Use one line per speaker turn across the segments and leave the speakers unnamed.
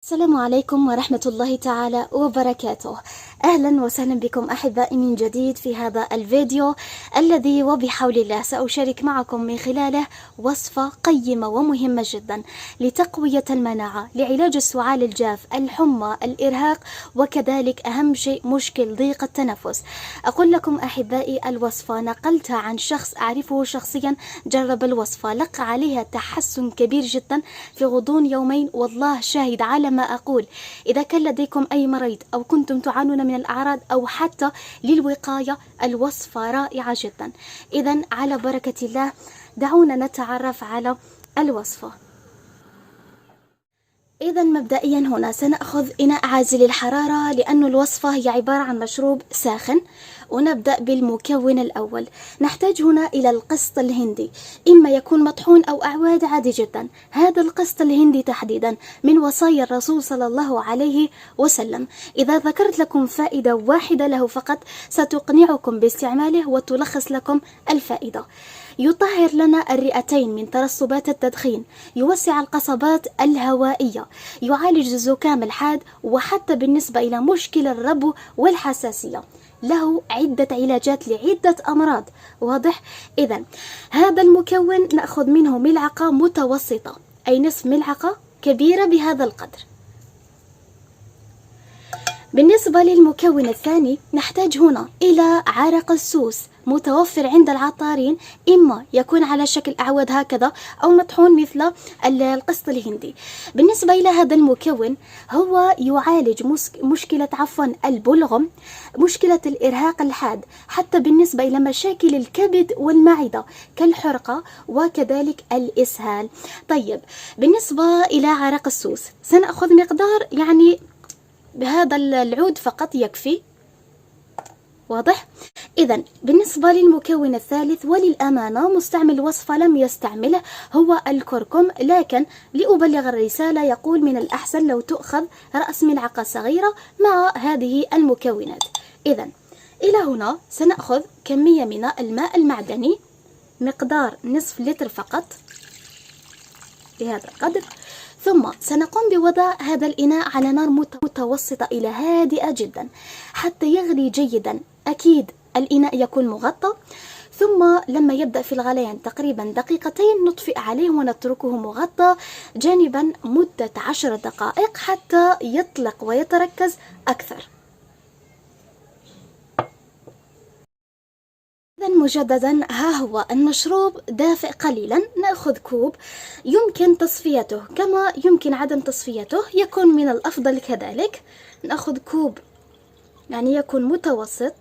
السلام عليكم ورحمة الله تعالى وبركاته. أهلا وسهلا بكم أحبائي من جديد في هذا الفيديو الذي وبحول الله سأشارك معكم من خلاله وصفة قيمة ومهمة جدا لتقوية المناعة، لعلاج السعال الجاف، الحمى، الإرهاق، وكذلك أهم شيء مشكل ضيق التنفس. أقول لكم أحبائي الوصفة نقلتها عن شخص أعرفه شخصيا، جرب الوصفة، لقى عليها تحسن كبير جدا في غضون يومين، والله شاهد على ما أقول. إذا كان لديكم أي مريض أو كنتم تعانون من الأعراض أو حتى للوقاية، الوصفة رائعة جدا. إذن على بركة الله دعونا نتعرف على الوصفة. إذا مبدئيا هنا سنأخذ إناء عازل الحرارة، لأن الوصفة هي عبارة عن مشروب ساخن. ونبدأ بالمكون الأول. نحتاج هنا إلى القسط الهندي، إما يكون مطحون أو أعواد عادي جدا. هذا القسط الهندي تحديدا من وصايا الرسول صلى الله عليه وسلم. إذا ذكرت لكم فائدة واحدة له فقط ستقنعكم باستعماله وتلخص لكم الفائدة. يطهر لنا الرئتين من ترسبات التدخين، يوسع القصبات الهوائية، يعالج الزكام الحاد، وحتى بالنسبة إلى مشكل الربو والحساسية. له عدة علاجات لعدة أمراض. واضح؟ إذن هذا المكون نأخذ منه ملعقة متوسطة، أي نصف ملعقة كبيرة بهذا القدر. بالنسبة للمكون الثاني نحتاج هنا إلى عرق السوس، متوفر عند العطارين، إما يكون على شكل أعواد هكذا أو مطحون مثل القسط الهندي. بالنسبة إلى هذا المكون هو يعالج مشكلة البلغم، مشكلة الإرهاق الحاد، حتى بالنسبة إلى مشاكل الكبد والمعدة كالحرقة وكذلك الإسهال. طيب بالنسبة إلى عرق السوس سنأخذ مقدار بهذا العود فقط يكفي. واضح؟ إذن بالنسبة للمكون الثالث، وللأمانة مستعمل وصفة لم يستعمله، هو الكركم، لكن لأبلغ الرسالة يقول من الأحسن لو تؤخذ رأس ملعقة صغيرة مع هذه المكونات. إذن إلى هنا سنأخذ كمية من الماء المعدني مقدار نصف لتر فقط بهذا القدر. ثم سنقوم بوضع هذا الإناء على نار متوسطة إلى هادئة جدا حتى يغلي جيدا. أكيد الإناء يكون مغطى. ثم لما يبدأ في الغليان تقريبا دقيقتين نطفئ عليه ونتركه مغطى جانبا مدة 10 دقائق حتى يطلق ويتركز أكثر. إذا مجددا ها هو المشروب دافئ قليلا. نأخذ كوب، يمكن تصفيته كما يمكن عدم تصفيته، يكون من الأفضل كذلك. نأخذ كوب يكون متوسط.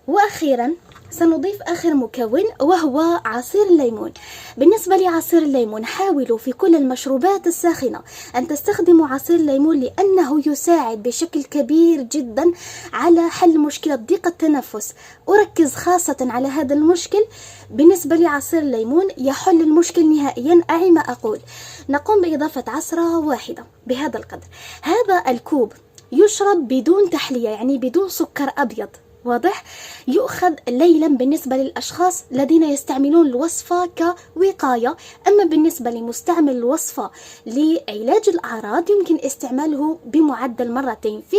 وأخيرا سنضيف آخر مكون وهو عصير الليمون. بالنسبة لعصير الليمون حاولوا في كل المشروبات الساخنة أن تستخدموا عصير الليمون، لأنه يساعد بشكل كبير جدا على حل مشكلة ضيق التنفس. أركز خاصة على هذا المشكل. بالنسبة لعصير الليمون يحل المشكل نهائيا، أعي ما أقول. نقوم بإضافة عصرة واحدة بهذا القدر. هذا الكوب يشرب بدون تحلية، بدون سكر أبيض. واضح؟ يؤخذ ليلا بالنسبة للأشخاص الذين يستعملون الوصفة كوقاية. أما بالنسبة لمستعمل الوصفة لعلاج الأعراض يمكن استعماله بمعدل مرتين في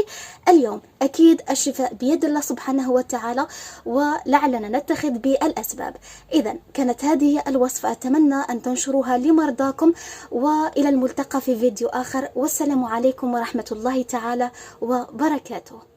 اليوم. أكيد الشفاء بيد الله سبحانه وتعالى، ولعلنا نتخذ بالأسباب. إذا كانت هذه الوصفة، أتمنى أن تنشروها لمرضاكم، وإلى الملتقى في فيديو آخر، والسلام عليكم ورحمة الله تعالى وبركاته.